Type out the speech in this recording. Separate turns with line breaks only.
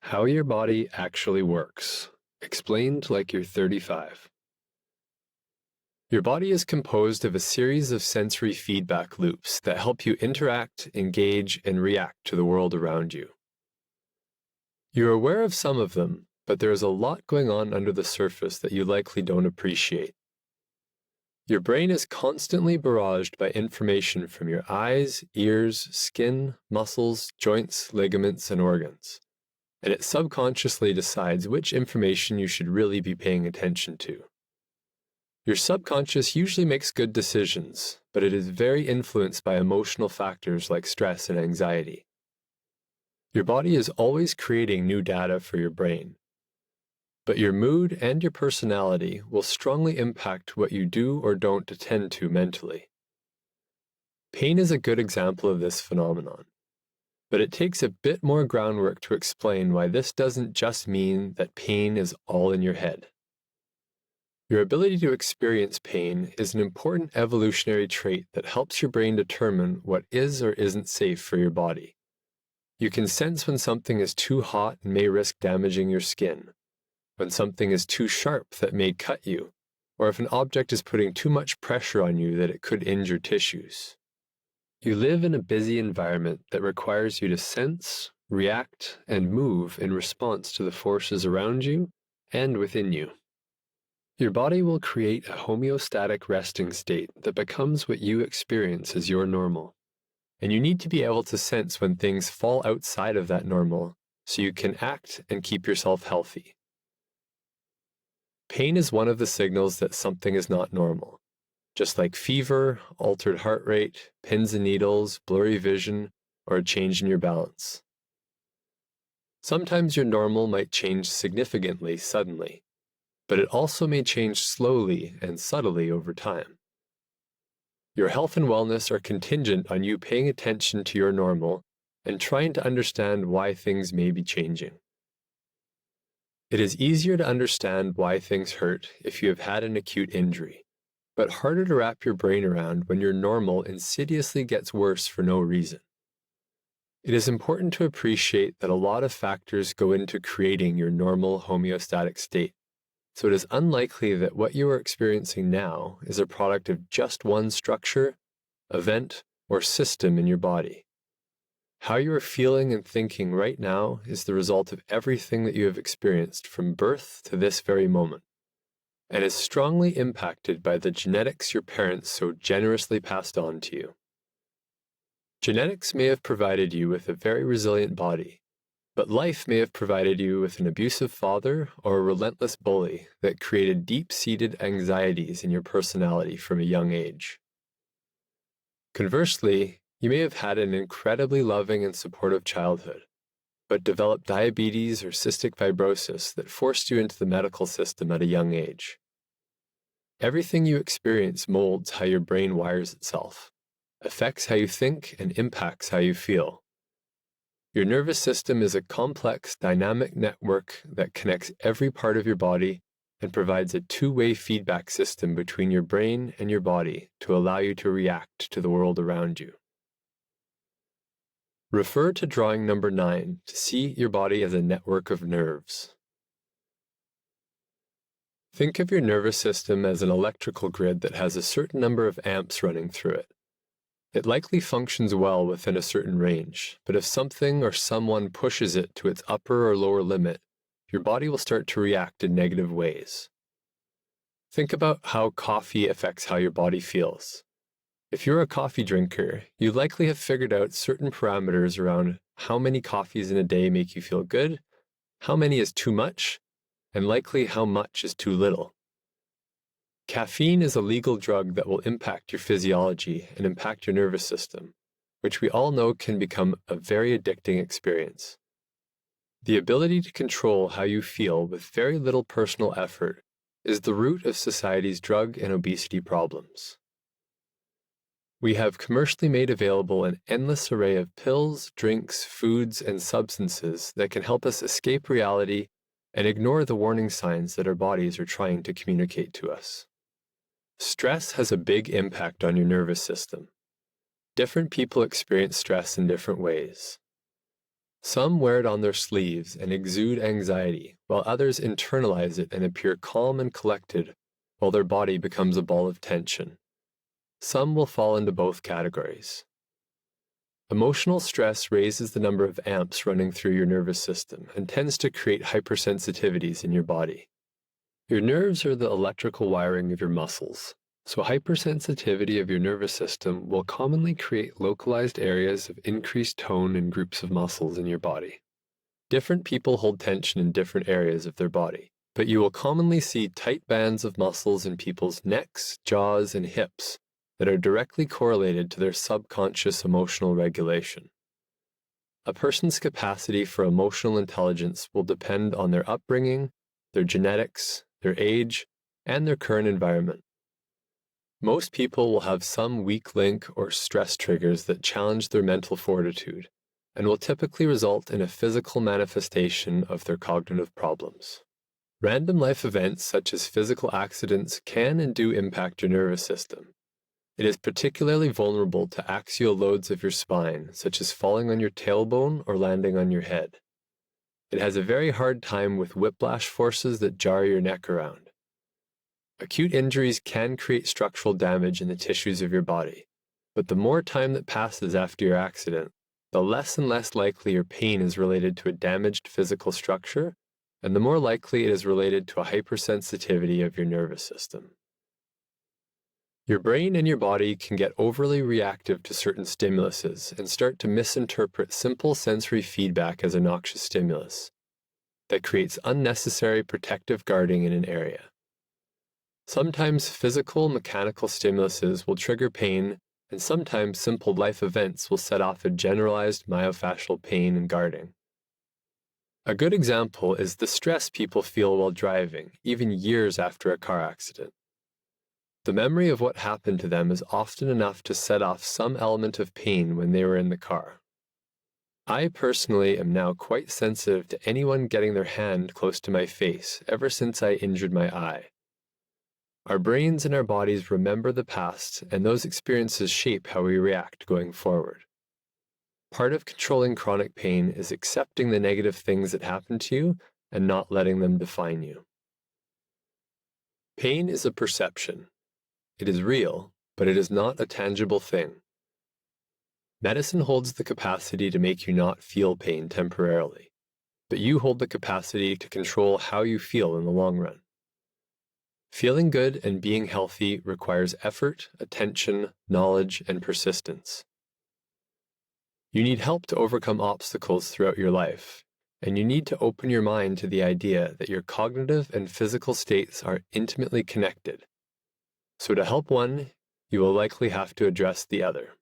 How your body actually works. Explained like you're 35. Your body is composed of a series of sensory feedback loops that help you interact, engage, and react to the world around you. You're aware of some of them, but there is a lot going on under the surface that you likely don't appreciate. Your brain is constantly barraged by information from your eyes, ears, skin, muscles, joints, ligaments, and organs, and it subconsciously decides which information you should really be paying attention to. Your subconscious usually makes good decisions, but it is very influenced by emotional factors like stress and anxiety. Your body is always creating new data for your brain, but your mood and your personality will strongly impact what you do or don't attend to mentally. Pain is a good example of this phenomenon, but it takes a bit more groundwork to explain why this doesn't just mean that pain is all in your head. Your ability to experience pain is an important evolutionary trait that helps your brain determine what is or isn't safe for your body. You can sense when something is too hot and may risk damaging your skin, when something is too sharp that may cut you, or if an object is putting too much pressure on you that it could injure tissues. You live in a busy environment that requires you to sense, react, and move in response to the forces around you and within you. Your body will create a homeostatic resting state that becomes what you experience as your normal, and you need to be able to sense when things fall outside of that normal so you can act and keep yourself healthy. Pain is one of the signals that something is not normal, just like fever, altered heart rate, pins and needles, blurry vision, or a change in your balance. Sometimes your normal might change significantly suddenly, but it also may change slowly and subtly over time. Your health and wellness are contingent on you paying attention to your normal and trying to understand why things may be changing. It is easier to understand why things hurt if you have had an acute injury, but harder to wrap your brain around when your normal insidiously gets worse for no reason. It is important to appreciate that a lot of factors go into creating your normal homeostatic state, so it is unlikely that what you are experiencing now is a product of just one structure, event, or system in your body. How you are feeling and thinking right now is the result of everything that you have experienced from birth to this very moment, and is strongly impacted by the genetics your parents so generously passed on to you. Genetics may have provided you with a very resilient body, but life may have provided you with an abusive father or a relentless bully that created deep-seated anxieties in your personality from a young age. Conversely, you may have had an incredibly loving and supportive childhood, but developed diabetes or cystic fibrosis that forced you into the medical system at a young age. Everything you experience molds how your brain wires itself, affects how you think, and impacts how you feel. Your nervous system is a complex, dynamic network that connects every part of your body and provides a two-way feedback system between your brain and your body to allow you to react to the world around you. Refer to drawing number 9 to see your body as a network of nerves. Think of your nervous system as an electrical grid that has a certain number of amps running through it. It likely functions well within a certain range, but if something or someone pushes it to its upper or lower limit, your body will start to react in negative ways. Think about how coffee affects how your body feels. If you're a coffee drinker, you likely have figured out certain parameters around how many coffees in a day make you feel good, how many is too much, and likely how much is too little. Caffeine is a legal drug that will impact your physiology and impact your nervous system, which we all know can become a very addicting experience. The ability to control how you feel with very little personal effort is the root of society's drug and obesity problems. We have commercially made available an endless array of pills, drinks, foods, and substances that can help us escape reality and ignore the warning signs that our bodies are trying to communicate to us. Stress has a big impact on your nervous system. Different people experience stress in different ways. Some wear it on their sleeves and exude anxiety, while others internalize it and appear calm and collected, while their body becomes a ball of tension. Some will fall into both categories. Emotional stress raises the number of amps running through your nervous system and tends to create hypersensitivities in your body. Your nerves are the electrical wiring of your muscles, so hypersensitivity of your nervous system will commonly create localized areas of increased tone in groups of muscles in your body. Different people hold tension in different areas of their body, but you will commonly see tight bands of muscles in people's necks, jaws, and hips that are directly correlated to their subconscious emotional regulation. A person's capacity for emotional intelligence will depend on their upbringing, their genetics, their age, and their current environment. Most people will have some weak link or stress triggers that challenge their mental fortitude and will typically result in a physical manifestation of their cognitive problems. Random life events such as physical accidents can and do impact your nervous system. It is particularly vulnerable to axial loads of your spine, such as falling on your tailbone or landing on your head. It has a very hard time with whiplash forces that jar your neck around. Acute injuries can create structural damage in the tissues of your body, but the more time that passes after your accident, the less and less likely your pain is related to a damaged physical structure, and the more likely it is related to a hypersensitivity of your nervous system. Your brain and your body can get overly reactive to certain stimuluses and start to misinterpret simple sensory feedback as a noxious stimulus that creates unnecessary protective guarding in an area. Sometimes physical, mechanical stimuluses will trigger pain, and sometimes simple life events will set off a generalized myofascial pain and guarding. A good example is the stress people feel while driving, even years after a car accident. The memory of what happened to them is often enough to set off some element of pain when they were in the car. I personally am now quite sensitive to anyone getting their hand close to my face ever since I injured my eye. Our brains and our bodies remember the past, and those experiences shape how we react going forward. Part of controlling chronic pain is accepting the negative things that happen to you and not letting them define you. Pain is a perception. It is real, but it is not a tangible thing. Medicine holds the capacity to make you not feel pain temporarily, but you hold the capacity to control how you feel in the long run. Feeling good and being healthy requires effort, attention, knowledge, and persistence. You need help to overcome obstacles throughout your life, and you need to open your mind to the idea that your cognitive and physical states are intimately connected. So to help one, you will likely have to address the other.